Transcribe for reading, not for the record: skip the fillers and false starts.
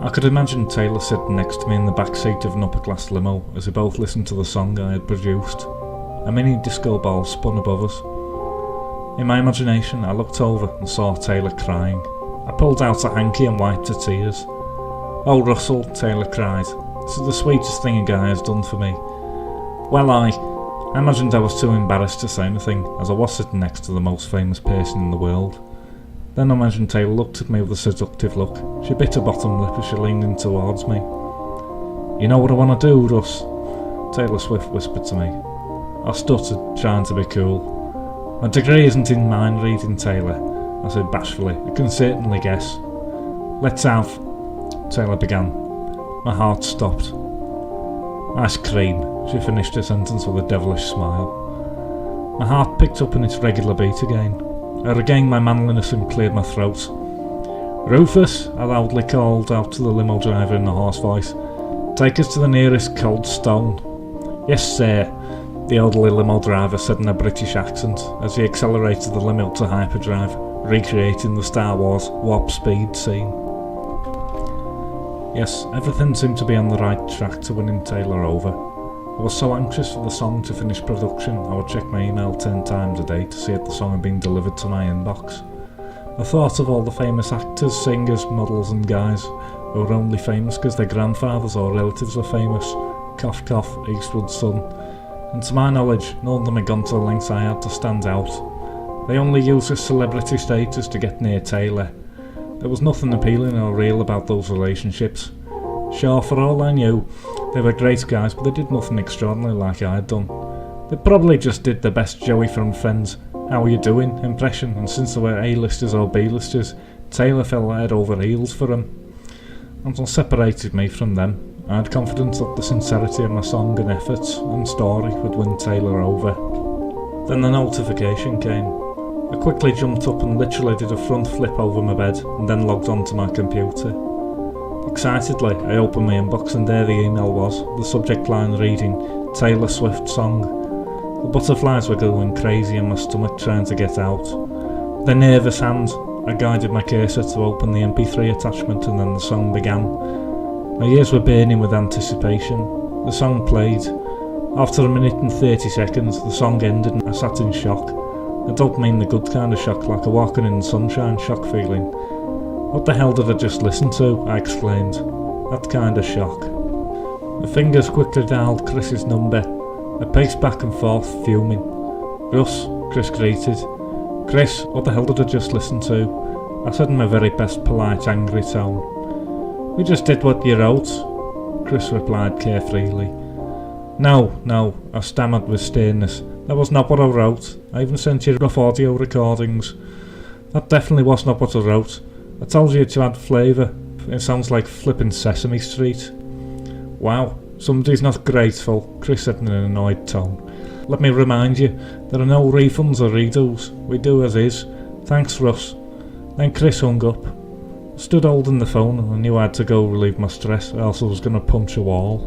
I could imagine Taylor sitting next to me in the back seat of an upper-class limo as we both listened to the song I had produced. A mini disco ball spun above us. In my imagination, I looked over and saw Taylor crying. I pulled out a hanky and wiped her tears. "Oh, Russell," Taylor cried, "this is the sweetest thing a guy has done for me." Well, I imagined I was too embarrassed to say anything, as I was sitting next to the most famous person in the world. Then I imagined Taylor looked at me with a seductive look. She bit her bottom lip as she leaned in towards me. "You know what I want to do, Russ?" Taylor Swift whispered to me. I stuttered, trying to be cool. "My degree isn't in mind reading, Taylor," I said bashfully. "I can certainly guess." "Let's have," Taylor began. My heart stopped. "Ice cream," she finished her sentence with a devilish smile. My heart picked up in its regular beat again. I regained my manliness and cleared my throat. "Rufus," I loudly called out to the limo driver in a hoarse voice, "take us to the nearest Cold Stone." "Yes, sir," the elderly limo driver said in a British accent as he accelerated the limo to hyperdrive, recreating the Star Wars warp speed scene. Yes, everything seemed to be on the right track to winning Taylor over. I was so anxious for the song to finish production, I would check my email 10 times a day to see if the song had been delivered to my inbox. I thought of all the famous actors, singers, models and guys who are only famous because their grandfathers or relatives are famous. Cough cough, Eastwood's son. And to my knowledge, none of them had gone to the lengths I had to stand out. They only used their celebrity status to get near Taylor. There was nothing appealing or real about those relationships. Sure, for all I knew, they were great guys, but they did nothing extraordinary like I had done. They probably just did the best Joey from Friends "How are you doing?" impression, and since they were A-listers or B-listers, Taylor fell head over heels for them. Until separated me from them, I had confidence that the sincerity of my song and efforts and story would win Taylor over. Then the notification came. I quickly jumped up and literally did a front flip over my bed and then logged onto my computer. Excitedly, I opened my inbox and there the email was, the subject line reading, "Taylor Swift song." The butterflies were going crazy in my stomach trying to get out. With a nervous hand, I guided my cursor to open the MP3 attachment and then the song began. My ears were burning with anticipation. The song played. After a minute and 30 seconds, the song ended and I sat in shock. I don't mean the good kind of shock, like a walking in the sunshine shock feeling. "What the hell did I just listen to?" I exclaimed. That kind of shock. My fingers quickly dialed Chris's number. I paced back and forth, fuming. "Russ," Chris greeted. "Chris, what the hell did I just listen to?" I said in my very best polite, angry tone. "We just did what you wrote," Chris replied carefreely. No, I stammered with sternness. "That was not what I wrote. I even sent you rough audio recordings. That definitely was not what I wrote. I told you to add flavour. It sounds like flippin' Sesame Street." "Wow, somebody's not grateful," Chris said in an annoyed tone. "Let me remind you, there are no refunds or redos. We do as is. Thanks, Russ." Then Chris hung up. I stood holding the phone and I knew I had to go relieve my stress, or else I was going to punch a wall.